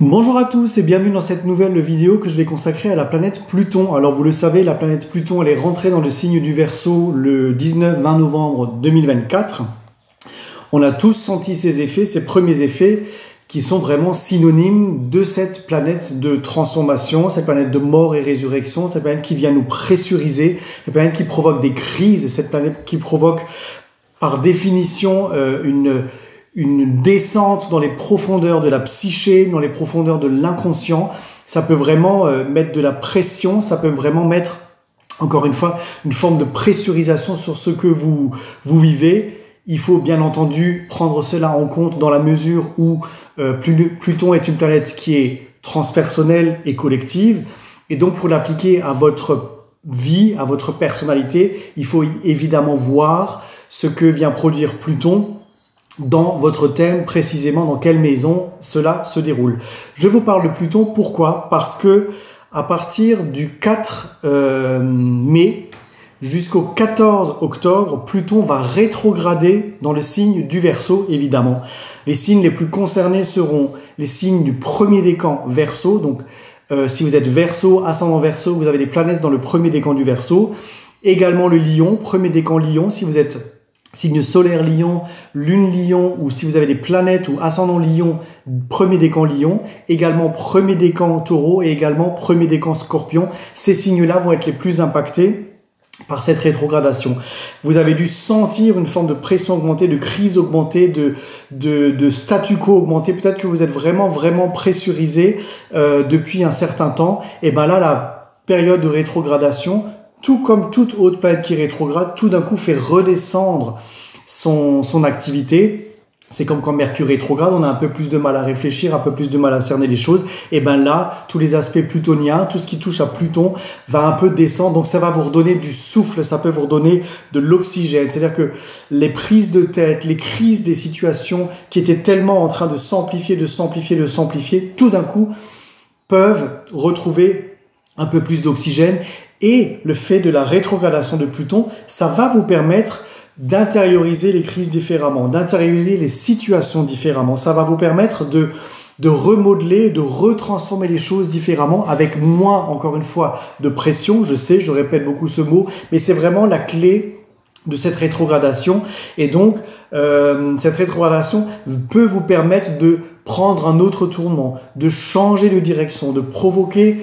Bonjour à tous et bienvenue dans cette nouvelle vidéo que je vais consacrer à la planète Pluton. Alors vous le savez, la planète Pluton elle est rentrée dans le signe du Verseau le 19-20 novembre 2024. On a tous senti ces effets, ces premiers effets qui sont vraiment synonymes de cette planète de transformation, cette planète de mort et résurrection, cette planète qui vient nous pressuriser, cette planète qui provoque des crises, cette planète qui provoque par définition une descente dans les profondeurs de la psyché, dans les profondeurs de l'inconscient. Ça peut vraiment mettre de la pression, ça peut vraiment mettre, encore une fois, une forme de pressurisation sur ce que vous vivez. Il faut bien entendu prendre cela en compte dans la mesure où Pluton est une planète qui est transpersonnelle et collective. Et donc, pour l'appliquer à votre vie, à votre personnalité, il faut évidemment voir ce que vient produire Pluton dans votre thème, précisément dans quelle maison cela se déroule. Je vous parle de Pluton, pourquoi? Parce que à partir du 4 mai jusqu'au 14 octobre, Pluton va rétrograder dans le signe du Verseau, évidemment. Les signes les plus concernés seront les signes du premier décan Verseau. Donc, si vous êtes Verseau, ascendant Verseau, vous avez des planètes dans le premier décan du Verseau. Également le Lion, premier décan Lion, si vous êtes signe solaire Lion, lune Lion, ou si vous avez des planètes ou ascendant Lion, premier décan Lion, également premier décan Taureau et également premier décan Scorpion. Ces signes-là vont être les plus impactés par cette rétrogradation. Vous avez dû sentir une forme de pression augmentée, de crise augmentée, de statu quo augmenté. Peut-être que vous êtes vraiment pressurisé depuis un certain temps. Et ben là, la période de rétrogradation, tout comme toute autre planète qui rétrograde, tout d'un coup fait redescendre son activité. C'est comme quand Mercure rétrograde, on a un peu plus de mal à réfléchir, un peu plus de mal à cerner les choses. Et ben là, tous les aspects plutoniens, tout ce qui touche à Pluton va un peu descendre. Donc ça va vous redonner du souffle, ça peut vous redonner de l'oxygène. C'est-à-dire que les prises de tête, les crises des situations qui étaient tellement en train de s'amplifier, tout d'un coup peuvent retrouver un peu plus d'oxygène. Et le fait de la rétrogradation de Pluton, ça va vous permettre d'intérioriser les crises différemment, d'intérioriser les situations différemment. Ça va vous permettre de remodeler, de retransformer les choses différemment avec moins, encore une fois, de pression. Je sais, je répète beaucoup ce mot, mais c'est vraiment la clé de cette rétrogradation. Et donc, cette rétrogradation peut vous permettre de prendre un autre tournant, de changer de direction, de provoquer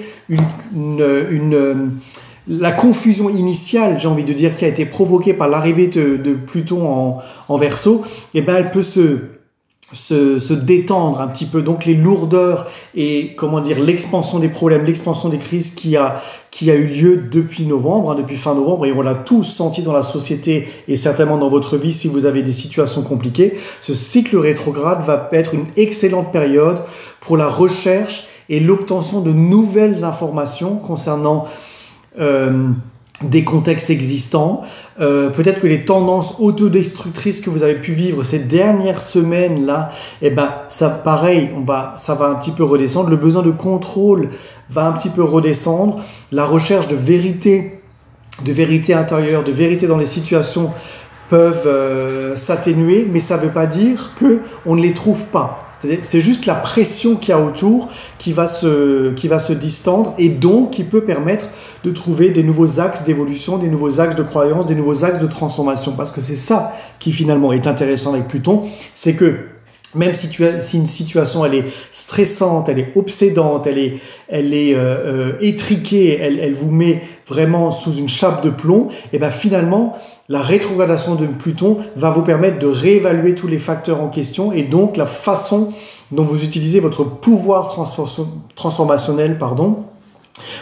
la confusion initiale, j'ai envie de dire, qui a été provoquée par l'arrivée de Pluton en Verseau. Et ben, elle peut se détendre un petit peu. Donc les lourdeurs et l'expansion des problèmes, l'expansion des crises qui a eu lieu depuis novembre, depuis fin novembre, et on l'a tous senti dans la société et certainement dans votre vie si vous avez des situations compliquées. Ce cycle rétrograde va être une excellente période pour la recherche et l'obtention de nouvelles informations concernant des contextes existants, peut-être que les tendances autodestructrices que vous avez pu vivre ces dernières semaines là, eh ben ça pareil, ça va un petit peu redescendre, le besoin de contrôle va un petit peu redescendre, la recherche de vérité intérieure, de vérité dans les situations peuvent s'atténuer, mais ça veut pas dire que on ne les trouve pas. C'est juste la pression qu'il y a autour qui va se distendre et donc qui peut permettre de trouver des nouveaux axes d'évolution, des nouveaux axes de croyance, des nouveaux axes de transformation. Parce que c'est ça qui finalement est intéressant avec Pluton, c'est que même si une situation elle est stressante, elle est obsédante, elle est étriquée, elle vous met vraiment sous une chape de plomb, et ben finalement la rétrogradation de Pluton va vous permettre de réévaluer tous les facteurs en question et donc la façon dont vous utilisez votre pouvoir transformationnel,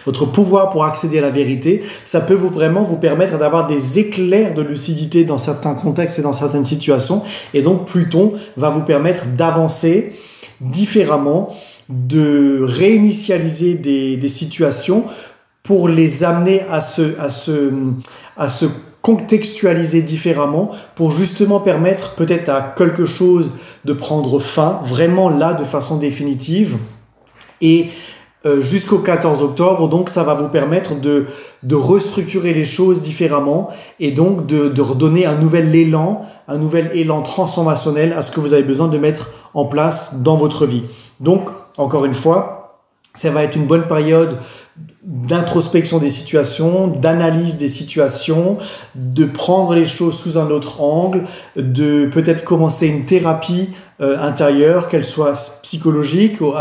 votre pouvoir pour accéder à la vérité, ça peut vraiment vous permettre d'avoir des éclairs de lucidité dans certains contextes et dans certaines situations. Et donc Pluton va vous permettre d'avancer différemment, de réinitialiser des situations pour les amener à se contextualiser différemment pour justement permettre peut-être à quelque chose de prendre fin, vraiment là de façon définitive. Et jusqu'au 14 octobre, donc ça va vous permettre de restructurer les choses différemment et donc de redonner un nouvel élan transformationnel à ce que vous avez besoin de mettre en place dans votre vie. Donc encore une fois, ça va être une bonne période d'introspection des situations, d'analyse des situations, de prendre les choses sous un autre angle, de peut-être commencer une thérapie intérieure, qu'elle soit psychologique, au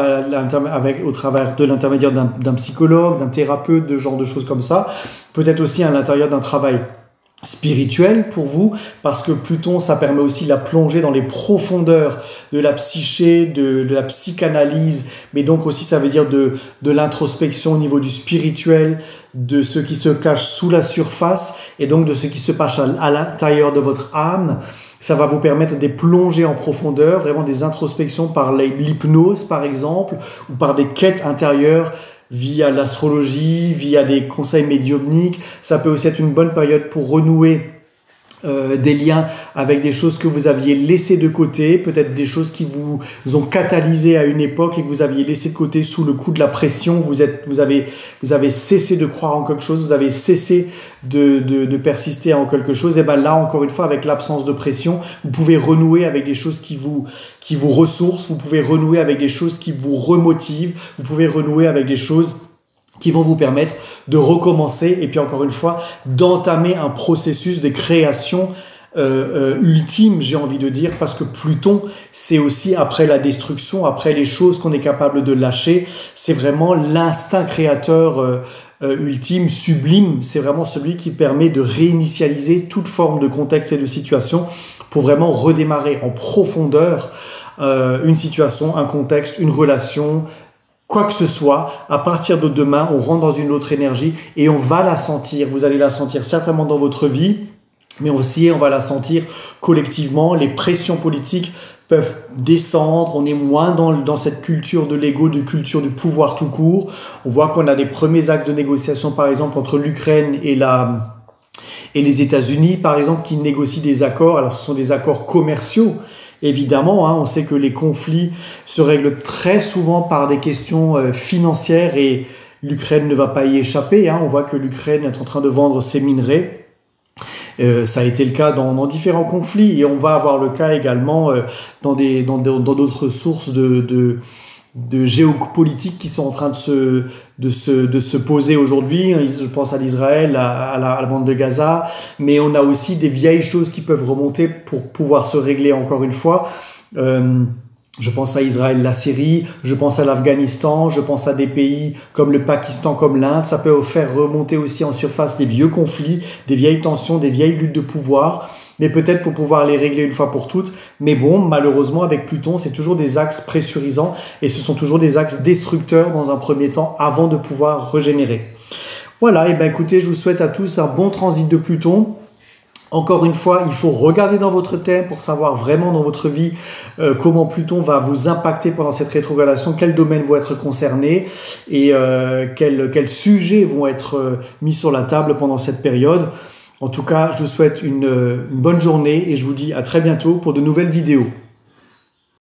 travers de l'intermédiaire d'un psychologue, d'un thérapeute, de genre de choses comme ça, peut-être aussi à l'intérieur d'un travail spirituel pour vous, parce que Pluton, ça permet aussi la plongée dans les profondeurs de la psyché, de la psychanalyse, mais donc aussi ça veut dire de l'introspection au niveau du spirituel, de ce qui se cache sous la surface, et donc de ce qui se passe à l'intérieur de votre âme. Ça va vous permettre des plongées en profondeur, vraiment des introspections par l'hypnose par exemple, ou par des quêtes intérieures, via l'astrologie, via des conseils médiumniques. Ça peut aussi être une bonne période pour renouer des liens avec des choses que vous aviez laissées de côté, peut-être des choses qui vous ont catalysé à une époque et que vous aviez laissé de côté sous le coup de la pression. Vous avez cessé de croire en quelque chose, vous avez cessé de persister en quelque chose. Et ben là, encore une fois, avec l'absence de pression, vous pouvez renouer avec des choses qui vous ressourcent, vous pouvez renouer avec des choses qui vous remotivent, vous pouvez renouer avec des choses qui vont vous permettre de recommencer et puis encore une fois d'entamer un processus de création ultime, j'ai envie de dire, parce que Pluton, c'est aussi après la destruction, après les choses qu'on est capable de lâcher, c'est vraiment l'instinct créateur ultime, sublime, c'est vraiment celui qui permet de réinitialiser toute forme de contexte et de situation pour vraiment redémarrer en profondeur une situation, un contexte, une relation, quoi que ce soit. À partir de demain, on rentre dans une autre énergie et on va la sentir. Vous allez la sentir certainement dans votre vie, mais aussi on va la sentir collectivement. Les pressions politiques peuvent descendre. On est moins dans cette culture de l'ego, de culture du pouvoir tout court. On voit qu'on a des premiers actes de négociation, par exemple, entre l'Ukraine et les États-Unis, par exemple, qui négocient des accords. Alors, ce sont des accords commerciaux. Évidemment, on sait que les conflits se règlent très souvent par des questions financières et l'Ukraine ne va pas y échapper. On voit que l'Ukraine est en train de vendre ses minerais. Ça a été le cas dans différents conflits et on va avoir le cas également dans d'autres sources de géopolitique qui sont en train de se poser aujourd'hui. Je pense à l'Israël, à la bande de Gaza, mais on a aussi des vieilles choses qui peuvent remonter pour pouvoir se régler encore une fois. Je pense à Israël, la Syrie, je pense à l'Afghanistan, je pense à des pays comme le Pakistan, comme l'Inde. Ça peut faire remonter aussi en surface des vieux conflits, des vieilles tensions, des vieilles luttes de pouvoir, mais peut-être pour pouvoir les régler une fois pour toutes. Mais bon, malheureusement, avec Pluton, c'est toujours des axes pressurisants et ce sont toujours des axes destructeurs dans un premier temps avant de pouvoir régénérer. Voilà, et ben écoutez, je vous souhaite à tous un bon transit de Pluton. Encore une fois, il faut regarder dans votre thème pour savoir vraiment dans votre vie comment Pluton va vous impacter pendant cette rétrogradation, quels domaines vont être concernés et quels sujets vont être mis sur la table pendant cette période. En tout cas, je vous souhaite une bonne journée et je vous dis à très bientôt pour de nouvelles vidéos.